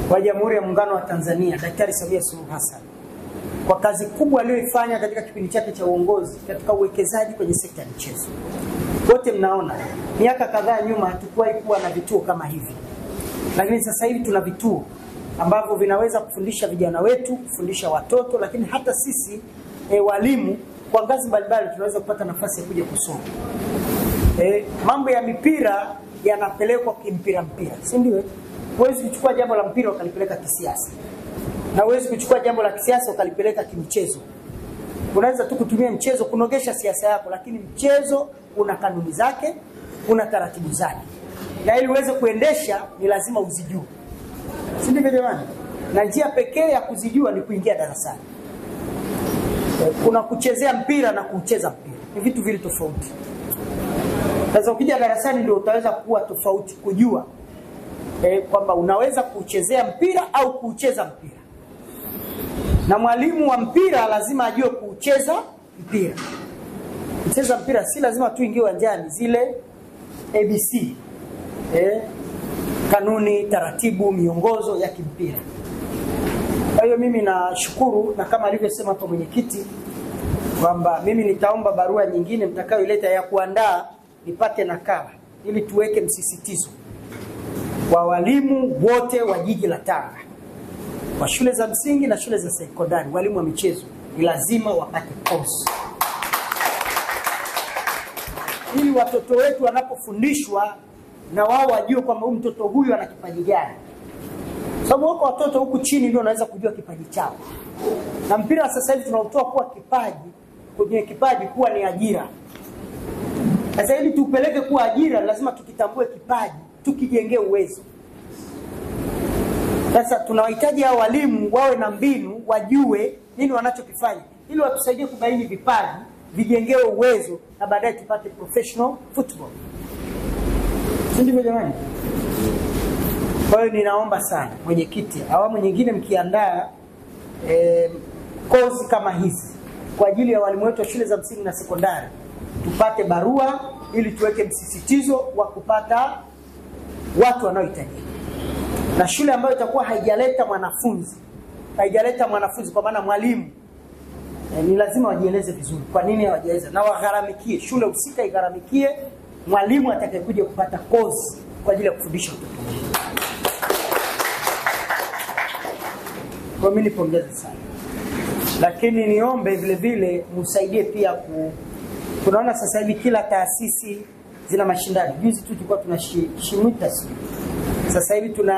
wa Jamhuri ya Muungano wa Tanzania, Daktari Samia Suluhu Hassan, kwa kazi kubwa aliyoifanya katika kipindi chake cha uongozi katika uwekezaji kwenye sekta ya michezo. Wote mnaona miaka kadhaa nyuma hatukuwahi kuwa na vituo kama hivi, lakini sasa hivi tuna vituo ambavyo vinaweza kufundisha vijana wetu, kufundisha watoto, lakini hata sisi walimu kwa ngazi mbalimbali tunaweza kupata nafasi ya kuja kusoma. Mambo ya mipira yanapelekwa kimpira, si ndio? Huwezi kuchukua jambo la mpira ukalipeleka kisiasa, na huwezi kuchukua jambo la kisiasa ukalipeleka kimichezo. Unaweza tu kutumia mchezo kunogesha siasa yako, lakini mchezo una kanuni zake, una taratibu zake, na ili uweze kuendesha ni lazima uzijue, si ndivyo jamani? Na njia pekee ya kuzijua ni kuingia darasani. Kuna kuchezea mpira na kucheza mpira ni vitu vile tofauti. Sasa ukija darasani ndio utaweza kuwa tofauti, kujua kwamba unaweza kuchezea mpira au kucheza mpira. Na mwalimu wa mpira lazima ajue kucheza mpira. Kucheza mpira si lazima tu ingie uwanjani, zile ABC, kanuni, taratibu, miongozo ya kimpira. Kwa hiyo mimi nashukuru, na kama alivyosema kwa mwenyekiti kwamba mimi nitaomba barua nyingine mtakayoileta ya kuandaa nipate nakala, ili tuweke msisitizo kwa walimu wote wa jiji la Tanga, wa shule za msingi na shule za sekondari. Walimu wa michezo ni lazima wapate course, ili watoto wetu wanapofundishwa na wao wajue kwamba mtoto huyu ana kipaji gani. Sababu wako watoto huku chini ndio wanaweza kujua kipaji chao. Na mpira sasa hivi tunautoa kuwa kipaji, kwenye kipaji kuwa ni ajira. Sasa ili tupeleke kuwa ajira lazima tukitambue kipaji, tukijengee uwezo. Sasa tunawahitaji hao walimu wawe na mbinu, wajue nini wanachokifanya, ili watusaidie kubaini vipaji, vijengewe uwezo, na baadaye tupate professional football. Ndivyo jamani? Kwa hiyo ninaomba sana mwenyekiti, awamu nyingine mkiandaa kozi kama hizi kwa ajili ya walimu wetu wa shule za msingi na sekondari, tupate barua ili tuweke msisitizo wa kupata watu wanaohitajika. Na shule ambayo itakuwa haijaleta mwanafunzi kwa maana mwalimu, ni lazima wajieleze vizuri kwa nini hawajaeleza, na wagharamikie, shule husika igharamikie mwalimu atakayekuja kupata kozi kwa ajili ya kufundisha watoto. Kwa mimi nipongeze sana. Lakini niombe vile vile msaidie pia tunaona sasa hivi kila taasisi zina mashindano. Juzi tu tulikuwa tunashimita. Sasa hivi tuna